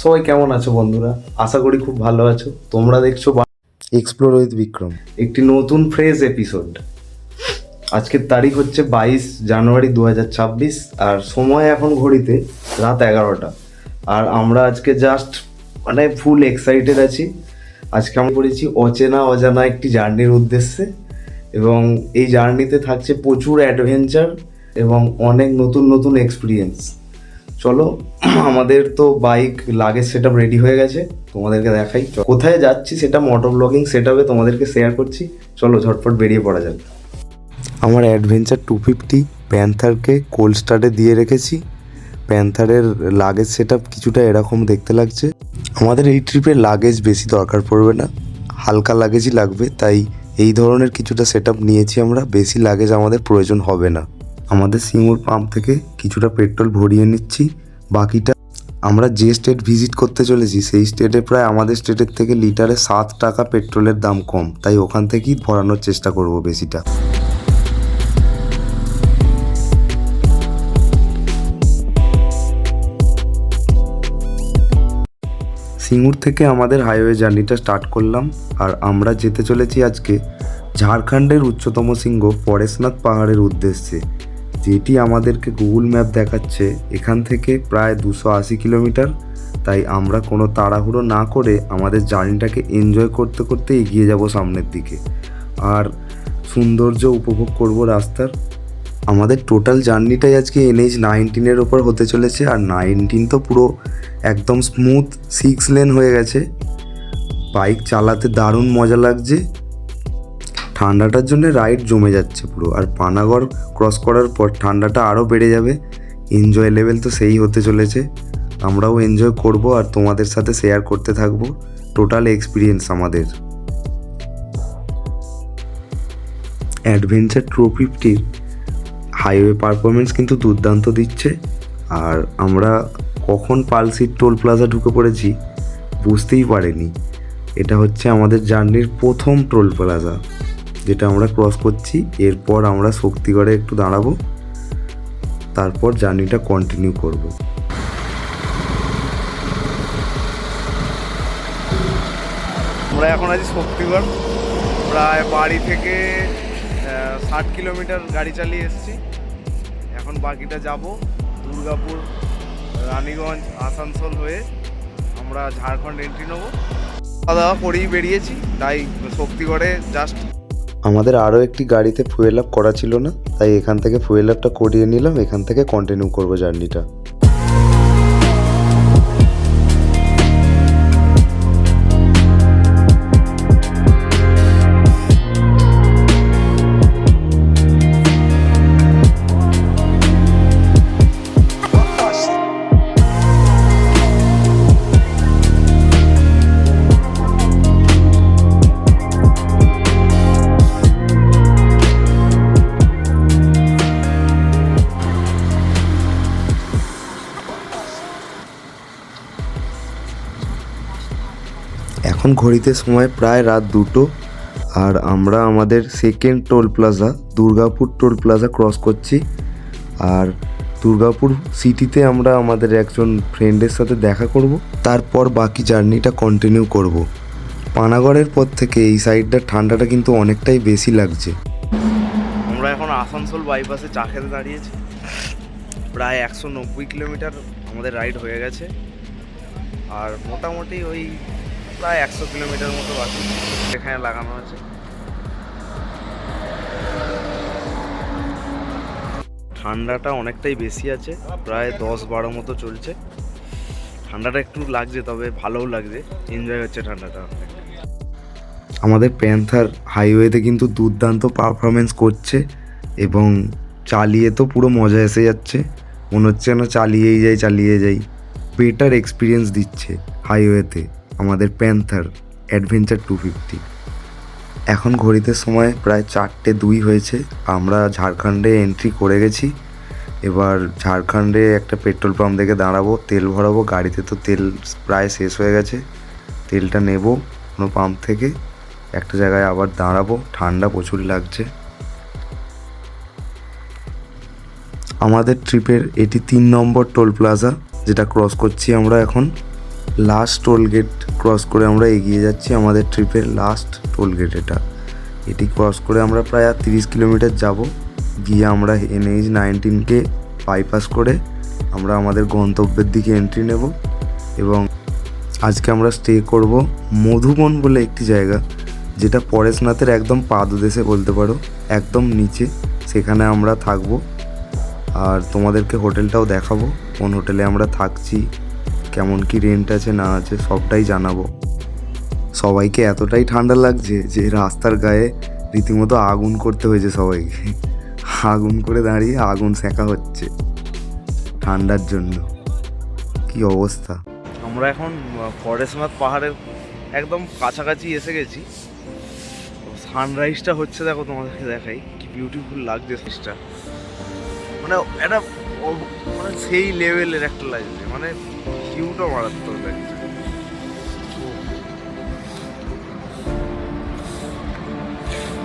সবাই কেমন আছো বন্ধুরা? আশা করি খুব ভালো আছো। তোমরা দেখছো এক্সপ্লোর উইথ বিক্রম। একটি নতুন ফ্রেশ এপিসোড। আজকের তারিখ হচ্ছে 22 জানুয়ারি 2026, আর সময় এখন ঘড়িতে রাত 11টা। আর আমরা আজকে জাস্ট ফুল এক্সাইটেড আছি। আজকে আমরা করেছি অচেনা অজানা একটি জার্নির উদ্দেশ্যে, এবং এই জার্নিতে থাকছে প্রচুর অ্যাডভেঞ্চার এবং অনেক নতুন নতুন এক্সপিরিয়েন্স। চলো, আমাদের তো bike luggage set up ready হয়ে গেছে, তোমাদেরকে দেখাই কোথায় যাচ্ছি। সেটা মোটো ব্লগিং সেট আপে তোমাদেরকে শেয়ার করছি। চলো ঝটপট বেরিয়ে পড়া যাক। আমার অ্যাডভেঞ্চার 250 প্যান্থারকে কোল্ড স্টার্টে দিয়ে রেখেছি। প্যান্থারের লাগেজ সেট আপ কিছুটা এরকম দেখতে লাগছে। আমাদের এই ট্রিপে লাগেজ বেশি দরকার পড়বে না, হালকা লাগেজই লাগবে, তাই এই ধরনের কিছুটা সেট আপ নিয়েছি আমরা। বেশি লাগেজ আমাদের প্রয়োজন হবে না। আমাদের সিঙ্গুর পাম্প থেকে কিছুটা পেট্রোল ভরিয়ে নিচ্ছি। বাকিটা আমরা যে স্টেট ভিজিট করতে চলেছি সেই স্টেটে প্রায় আমাদের স্টেটের থেকে লিটারে 7 টাকা পেট্রোলের দাম কম, তাই ওখান থেকেই ভরানোর চেষ্টা করব বেশিটা। সিঙ্গুর থেকে আমাদের হাইওয়ে জার্নিটা স্টার্ট করলাম, আর আমরা যেতে চলেছি আজকে ঝাড়খণ্ডের উচ্চতম শৃঙ্গ পরেশনাথ পাহাড়ের উদ্দেশ্যে, যেটি আমাদেরকে গুগল ম্যাপ দেখাচ্ছে এখান থেকে প্রায় 280 কিলোমিটার। তাই আমরা কোনো তাড়াহুড়ো না করে আমাদের জার্নিটাকে এনজয় করতে করতে এগিয়ে যাব সামনের দিকে, আর সৌন্দর্য উপভোগ করব রাস্তার। আমাদের টোটাল জার্নিটাই আজকে NH-19 ওপর হতে চলেছে, আর 19 তো পুরো একদম স্মুথ 6 লেন হয়ে গেছে। বাইক চালাতে দারুণ মজা লাগছে। ঠান্ডাটার জন্য রাইড জমে যাচ্ছে পুরো, আর পানাগড় ক্রস করার পর ঠান্ডাটা আরও বেড়ে যাবে। এনজয় লেভেল তো সেই হতে চলেছে। আমরাও এনজয় করব আর তোমাদের সাথে শেয়ার করতে থাকবো টোটাল এক্সপিরিয়েন্স আমাদের। অ্যাডভেঞ্চার 250 হাইওয়ে পারফরমেন্স কিন্তু দুর্দান্ত দিচ্ছে। আর আমরা কখন পালসির টোল প্লাজা ঢুকে পড়েছি বুঝতেই পারিনি। এটা হচ্ছে আমাদের জার্নির প্রথম টোল প্লাজা যেটা আমরা ক্রস করছি। এরপর আমরা শক্তিগড়ে একটু দাঁড়াবো, তারপর জার্নিটা কন্টিনিউ করব। আমরা এখন আছি শক্তিগড়। প্রায় বাড়ি থেকে 60 কিলোমিটার গাড়ি চালিয়ে এসেছি। এখন বাকিটা যাব দুর্গাপুর, রানীগঞ্জ, আসানসোল হয়ে আমরা ঝাড়খণ্ড এন্ট্রি নেবো। খাওয়া দাওয়া করেই বেরিয়েছি, তাই শক্তিগড়ে জাস্ট আমাদের আরও একটি গাড়িতে ফুয়েল আপ করা ছিল না, তাই এখান থেকে ফুয়েল আপটা করিয়ে নিলাম। এখান থেকে কন্টিনিউ করবো জার্নিটা। এখন ঘড়িতে সময় প্রায় রাত 2টো, আর আমরা আমাদের second toll plaza Durgapur toll plaza cross করছি। আর দুর্গাপুর সিটিতে আমরা আমাদের একজন ফ্রেন্ডের সাথে দেখা করব, তারপর বাকি জার্নিটা কন্টিনিউ করব। পানাগড়ের পর থেকে এই সাইডটা ঠান্ডাটা কিন্তু অনেকটাই বেশি লাগছে। আমরা এখন আসানসোল বাইপাসে চা খেতে দাঁড়িয়েছি। প্রায় 190 কিলোমিটার আমাদের রাইড হয়ে গেছে, আর মোটামুটি ওই প্রায় 100 কিলোমিটার মতো বাকি এখানে লাগানো আছে। ঠান্ডাটা অনেকটাই বেশি আছে, প্রায় 10-12 মতো চলছে। ঠান্ডাটা একটু লাগছে, তবে ভালোও লাগছে, এনজয় হচ্ছে ঠান্ডাটা। আমাদের প্যান্থার হাইওয়েতে কিন্তু দুর্দান্ত পারফরমেন্স করছে, এবং চালিয়ে তো পুরো মজা এসে যাচ্ছে। মনে হচ্ছে যেন চালিয়ে যাই। বেটার এক্সপিরিয়েন্স দিচ্ছে হাইওয়েতে আমাদের প্যান্থার অ্যাডভেঞ্চার 250। এখন ঘড়িতে সময় প্রায় 4:02 হয়েছে। আমরা ঝাড়খণ্ডে এন্ট্রি করে গেছি। এবার ঝাড়খণ্ডে একটা পেট্রোল পাম্প দেখে দাঁড়াবো, তেল ভরাবো। গাড়িতে তো তেল প্রায় শেষ হয়ে গেছে। তেলটা নেব কোনো পাম্প থেকে, একটা জায়গায় আবার দাঁড়াবো। ঠান্ডা প্রচুর লাগছে। আমাদের ট্রিপের এটি 3 নম্বর টোল প্লাজা যেটা ক্রস করছি আমরা এখন। লাস্ট টোল গেট ক্রস করে আমরা এগিয়ে যাচ্ছি, আমাদের ট্রিপের লাস্ট টোল গেট এটা। এটি ক্রস করে আমরা প্রায় আর 30 কিলোমিটার যাব, গিয়ে আমরা NH-19কে বাইপাস করে আমরা আমাদের গন্তব্যের দিকে এন্ট্রি নেব। এবং আজকে আমরা স্টে করব মধুবন বলে একটি জায়গা, যেটা পরেশনাথের একদম পাদদেশে বলতে পারো, একদম নিচে। সেখানে আমরা থাকবো আর তোমাদেরকে হোটেলটাও দেখাবো, কোন হোটেলে আমরা থাকছি, কেমন কি রেন্ট আছে না আছে সবটাই জানাবো। সবাইকে এতটাই ঠান্ডা লাগছে যে রাস্তার গায়ে রীতিমতো আগুন করতে হয়েছে সবাইকে, আগুন করে দাঁড়িয়ে আগুন সেঁকা হচ্ছে ঠান্ডার জন্য। কি অবস্থা। আমরা এখন পরেশনাথ পাহাড়ের একদম কাছাকাছি এসে গেছি। সানরাইজটা হচ্ছে, দেখো তোমাদেরকে দেখাই কি বিউটিফুল লাগছে সিসটা। মানে একটা মানে সেই লেভেলের একটা লাগছে, মানে ভিউটা মারাত্মক লাগছে।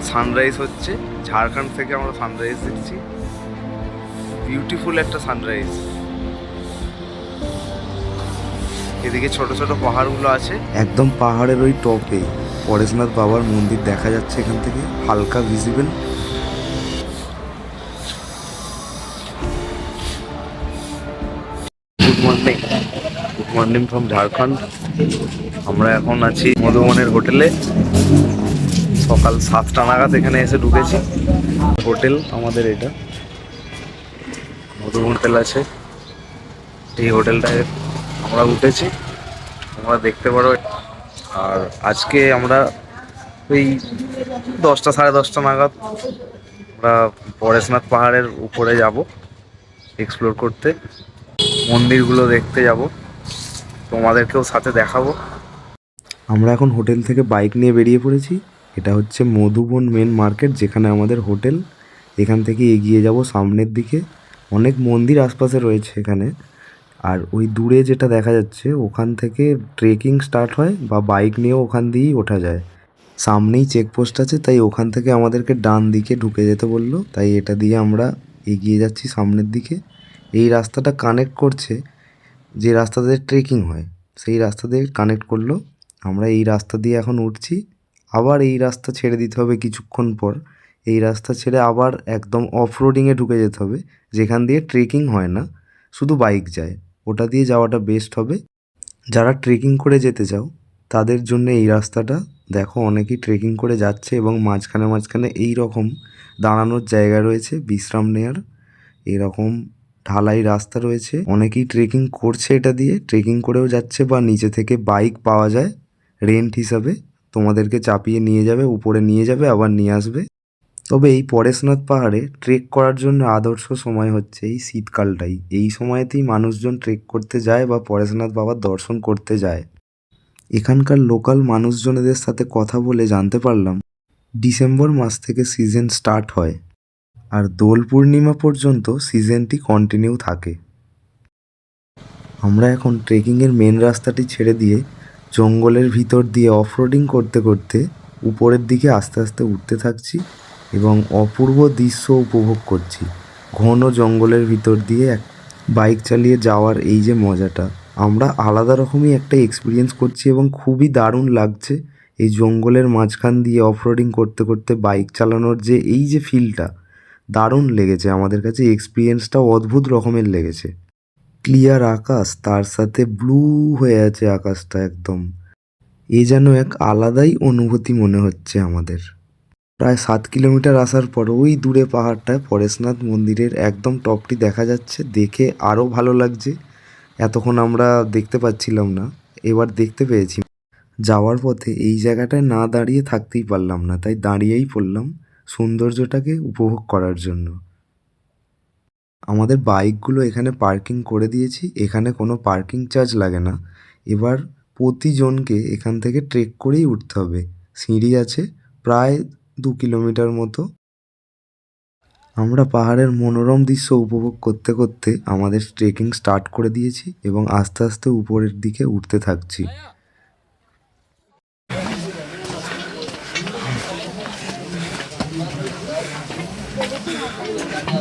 সানরাইজ হচ্ছে, ঝাড়খণ্ড থেকে আমরা সানরাইজ দেখছি, বিউটিফুল একটা সানরাইজ। এদিকে ছোট ছোট পাহাড়গুলো আছে, একদম পাহাড়ের ওই টপে পরেশনাথ বাবার মন্দির দেখা যাচ্ছে এখান থেকে, হালকা visible. Good morning, good morning from Jharkhand. আমরা এখন আছি মধুবনের হোটেলে, সকাল 7টা নাগাদ এখানে এসে ঢুকেছি। হোটেল আমাদের এটা মধুবন হোটেল আছে, এই হোটেলটায় আমরা উঠেছি, তোমরা দেখতে পারো। আর আজকে আমরা ওই 10টা সাড়ে 10টা নাগাদ আমরা পরেশনাথ পাহাড়ের উপরে যাব এক্সপ্লোর করতে, মন্দিরগুলো দেখতে যাব, তোমাদেরকেও সাথে দেখাবো। আমরা এখন হোটেল থেকে বাইক নিয়ে বেরিয়ে পড়েছি। এটা হচ্ছে মধুবন মেন মার্কেট, যেখানে আমাদের হোটেল। এখান থেকে এগিয়ে যাব সামনের দিকে, অনেক মন্দির আশপাশে রয়েছে এখানে। আর ওই দূরে যেটা দেখা যাচ্ছে ওখান থেকে ট্রেকিং স্টার্ট হয়, বা বাইক নিয়েও ওখান দিয়েই ওঠা যায়। সামনেই চেকপোস্ট আছে, তাই ওখান থেকে আমাদেরকে ডান দিকে ঢুকে যেতে বললো, তাই এটা দিয়ে আমরা এগিয়ে যাচ্ছি সামনের দিকে। এই রাস্তাটা কানেক্ট করছে, যে রাস্তা দিয়ে ট্রেকিং হয় সেই রাস্তা দিয়ে কানেক্ট করলো। আমরা এই রাস্তা দিয়ে এখন উঠছি, আবার এই রাস্তা ছেড়ে দিতে হবে কিছুক্ষণ পর। এই রাস্তা ছেড়ে আবার একদম অফ রোডিংয়ে ঢুকে যেতে হবে, যেখান দিয়ে ট্রেকিং হয় না, শুধু বাইক যায়। ওটা দিয়ে যাওয়াটা বেস্ট হবে। যারা ট্রেকিং করে যেতে চাও তাদের জন্য এই রাস্তাটা। দেখো অনেকেই ট্রেকিং করে যাচ্ছে, এবং মাঝখানে মাঝখানে এই রকম দাঁড়ানোর জায়গা রয়েছে বিশ্রাম নেওয়ার, এরকম ঢালাই রাস্তা রয়েছে। অনেকেই ট্রেকিং করছে, এটা দিয়ে ট্রেকিং করেও যাচ্ছে, বা নিচে থেকে বাইক পাওয়া যায় রেন্ট হিসাবে, তোমাদেরকে চাপিয়ে নিয়ে যাবে, উপরে নিয়ে যাবে, আবার নিয়ে আসবে। তবে এই পরেশনাথ পাহাড়ে ট্রেক করার জন্য আদর্শ সময় হচ্ছে এই শীতকালটাই। এই সময়তেই মানুষজন ট্রেক করতে যায় বা পরেশনাথ বাবার দর্শন করতে যায়। এখানকার লোকাল মানুষজনেদের সাথে কথা বলে জানতে পারলাম ডিসেম্বর মাস থেকে সিজন স্টার্ট হয়, আর দোল পূর্ণিমা পর্যন্ত সিজনটি কন্টিনিউ থাকে। আমরা এখন ট্রেকিংয়ের মেন রাস্তাটি ছেড়ে দিয়ে জঙ্গলের ভিতর দিয়ে অফরোডিং করতে করতে উপরের দিকে আস্তে আস্তে উঠতে থাকছি, এবং অপূর্ব দৃশ্য উপভোগ করছি। ঘন জঙ্গলের ভিতর দিয়ে বাইক চালিয়ে যাওয়ার এই যে মজাটা, আমরা আলাদা রকমই একটা এক্সপিরিয়েন্স করছি, এবং খুবই দারুণ লাগছে। এই জঙ্গলের মাঝখান দিয়ে অফরোডিং করতে করতে বাইক চালানোর যে এই যে ফিলটা, দারুণ লেগেছে আমাদের কাছে। এক্সপিরিয়েন্সটা অদ্ভুত রকমের লেগেছে। ক্লিয়ার আকাশ, তার সাথে ব্লু হয়ে আছে আকাশটা একদম। এ যেন এক আলাদাই অনুভূতি মনে হচ্ছে আমাদের। প্রায় 7 কিলোমিটার আসার পর ওই দূরে পাহাড়টায় পরেশনাথ মন্দিরের একদম টপটি দেখা যাচ্ছে, দেখে আরও ভালো লাগছে। এতক্ষণ আমরা দেখতে পাচ্ছিলাম না, এবার দেখতে পেয়েছি। যাওয়ার পথে এই জায়গাটায় না দাঁড়িয়ে থাকতেই পারলাম না, তাই দাঁড়িয়েই পড়লাম সৌন্দর্যটাকে উপভোগ করার জন্য। আমাদের বাইকগুলো এখানে পার্কিং করে দিয়েছি, এখানে কোনো পার্কিং চার্জ লাগে না। এবার প্রতিজনকে এখান থেকে ট্রেক করেই উঠতে হবে। সিঁড়ি আছে প্রায় 2 কিলোমিটার মতো। আমরা পাহাড়ের মনোরম দৃশ্য উপভোগ করতে করতে আমাদের ট্রেকিং স্টার্ট করে দিয়েছি, এবং আস্তে আস্তে উপরের দিকে উঠতে থাকছি।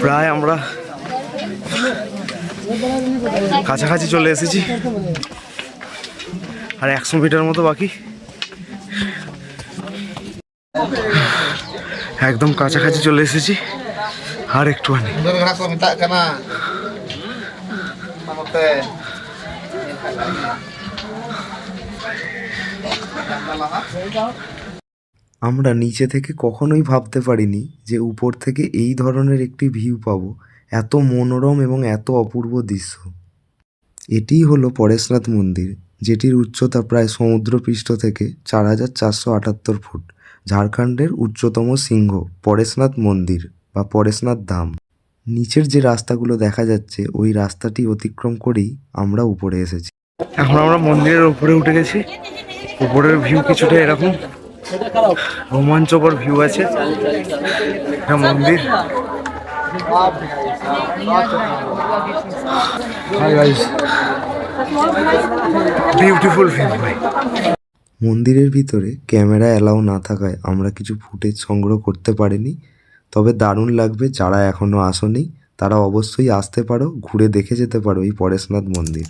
প্রায় আমরা কাছাকাছি চলে এসেছি। আর 100 মিটার মতো বাকি। একদম কাছাকাছি চলে এসেছি, আর একটুখানি। আমরা নিচে থেকে কখনোই ভাবতে পারিনি যে উপর থেকে এই ধরনের একটি ভিউ পাবো, এত মনোরম এবং এত অপূর্ব দৃশ্য। এটিই হলো পরেশনাথ মন্দির, যেটির উচ্চতা প্রায় সমুদ্রপৃষ্ঠ থেকে 4478 ফুট। ঝাড়খণ্ডের উচ্চতম শৃঙ্গ পরেশনাথ মন্দির বা পরেশনাথ ধাম। নিচের যে রাস্তাগুলো দেখা যাচ্ছে ওই রাস্তাটি অতিক্রম করেই আমরা উপরে এসেছি। এখন আমরা মন্দিরের উপরে উঠে গেছি। উপরের ভিউ কিছুটা এরকম, রোমাঞ্চকর ভিউ আছে। এটা মন্দির। বিউটিফুল ভিউ ভাই। মন্দিরের ভিতরে ক্যামেরা অ্যালাউ না থাকায় আমরা কিছু ফুটেজ সংগ্রহ করতে পারিনি, তবে দারুণ লাগবে। যারা এখনও আসোনি তারা অবশ্যই আসতে পারো, ঘুরে দেখে যেতে পারো এই পরেশনাথ মন্দির।